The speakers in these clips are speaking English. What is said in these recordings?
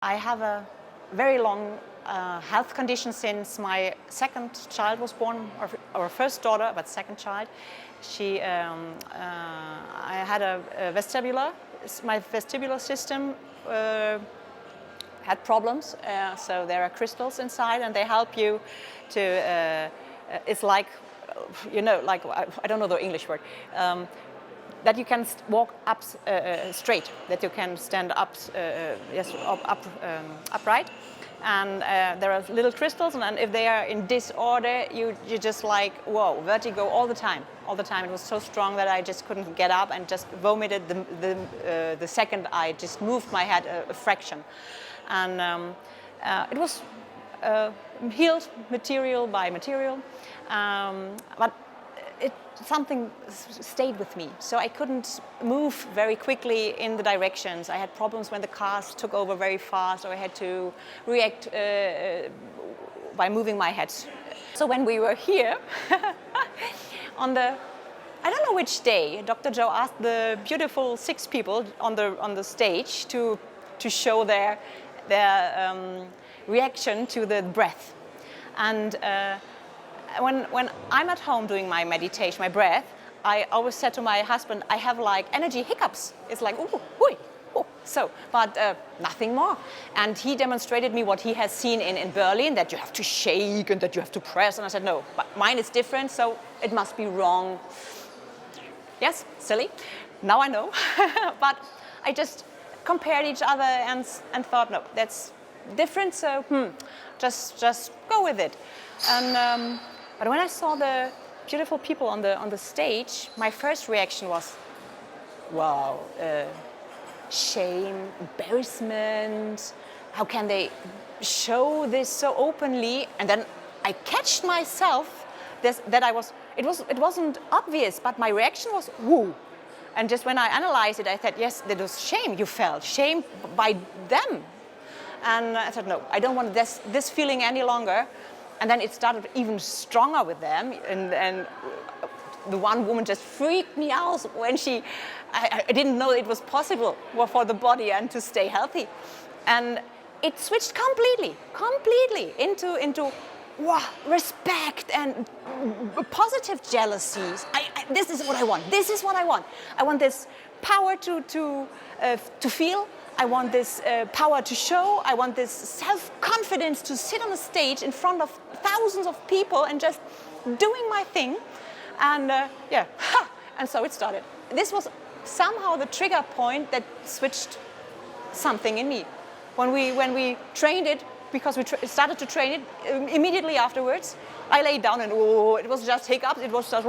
I have a very long health condition since my second child was born, or first daughter, but second child. I had a vestibular. My vestibular system had problems, so there are crystals inside, and they help you to. It's like, like I don't know the English word. That you can walk up straight, that you can stand up, upright, and there are little crystals, and if they are in disorder, you just like vertigo all the time. It was so strong that I just couldn't get up and just vomited the second I just moved my head a fraction, and it was healed material by material, but something stayed with me. So I couldn't move very quickly in the directions. I had problems when the cars took over very fast, or I had to react by moving my head. So when we were here, I don't know which day, Dr. Joe asked the beautiful 6 people on the stage to show their reaction to the breath. And when I'm at home doing my meditation, my breath, I always said to my husband, I have like energy hiccups. It's like, ooh, ooh, ooh. So, but nothing more. And he demonstrated me what he has seen in Berlin, that you have to shake and that you have to press. And I said, no, but mine is different, so it must be wrong. Yes, silly. Now I know. But I just compared each other and thought, no, that's different, so just go with it. And but when I saw the beautiful people on the stage, my first reaction was, wow, shame, embarrassment. How can they show this so openly? And then I catched myself that it wasn't obvious, but my reaction was woo. And just when I analyzed it, I thought, yes, that was shame. You felt shame by them. And I thought, no, I don't want this feeling any longer. And then it started even stronger with them. And the one woman just freaked me out when I didn't know it was possible for the body and to stay healthy. And it switched completely into wow, respect and positive jealousies. This is what I want. This is what I want. I want this power to feel. I want this power to show. I want this self-confidence to sit on a stage in front of thousands of people and just doing my thing. And and so it started. This was somehow the trigger point that switched something in me. When we trained it, because we started to train it immediately afterwards, I laid down and it was just hiccups. It was just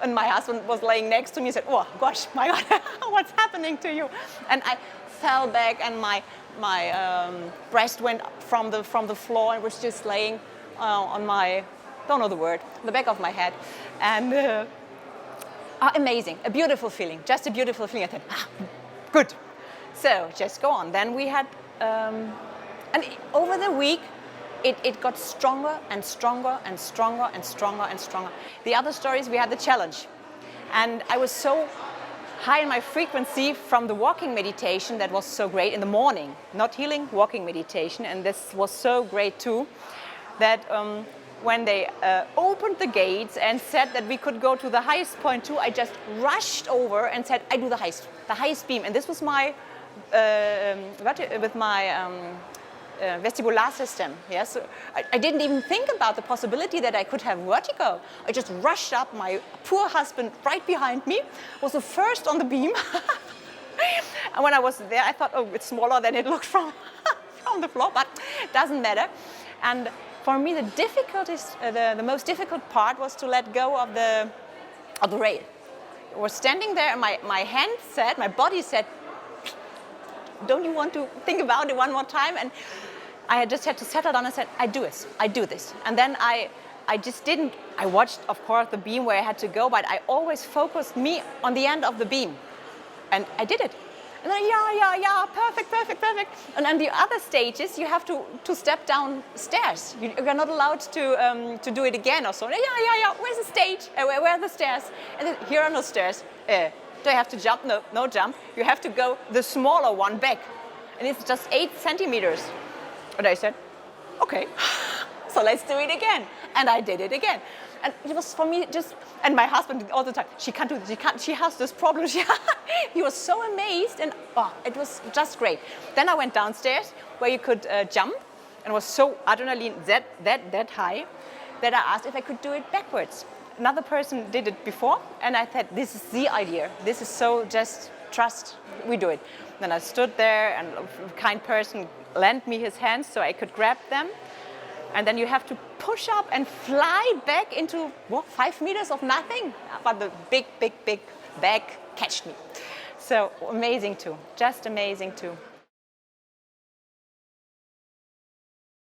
and my husband was laying next to me and said, "Oh gosh, my God, what's happening to you?" And I fell back and my breast went from the floor and was just laying on my, don't know the word, the back of my head, and amazing, a beautiful feeling, just a beautiful feeling. I thought, good. So just go on. Then we had. And over the week, it got stronger and stronger and stronger and stronger and stronger. The other stories, we had the challenge. And I was so high in my frequency from the walking meditation that was so great in the morning. Not healing, walking meditation. And this was so great too, that when they opened the gates and said that we could go to the highest point too, I just rushed over and said, I do the highest beam. And this was my, with my, vestibular system. Yes, I didn't even think about the possibility that I could have vertigo. I just rushed up. My poor husband, right behind me, was the first on the beam. And when I was there, I thought, oh, it's smaller than it looked from the floor, but it doesn't matter. And for me, the most difficult part was to let go of the rail. I was standing there, and my body said, don't you want to think about it one more time? And I just had to settle down and said, I do this. And then I just didn't, I watched, of course, the beam where I had to go, but I always focused me on the end of the beam. And I did it. And then, yeah, perfect. And then the other stages, you have to step down stairs. You're not allowed to do it again or so. Yeah, where's the stage? Where are the stairs? And then, here are no stairs. Do I have to jump? No jump. You have to go the smaller one back. and it's just 8 centimeters. And I said, okay, so let's do it again. And I did it again. And it was for me just, and my husband all the time, she can't do this, she has this problem. He was so amazed, and it was just great. Then I went downstairs where you could jump, and it was so adrenaline that high that I asked if I could do it backwards. Another person did it before, and I thought, this is the idea. This is so, just trust, we do it. Then I stood there, and a kind person lent me his hands so I could grab them. And then you have to push up and fly back into 5 meters of nothing. But the big bag catched me. So amazing too, just amazing too.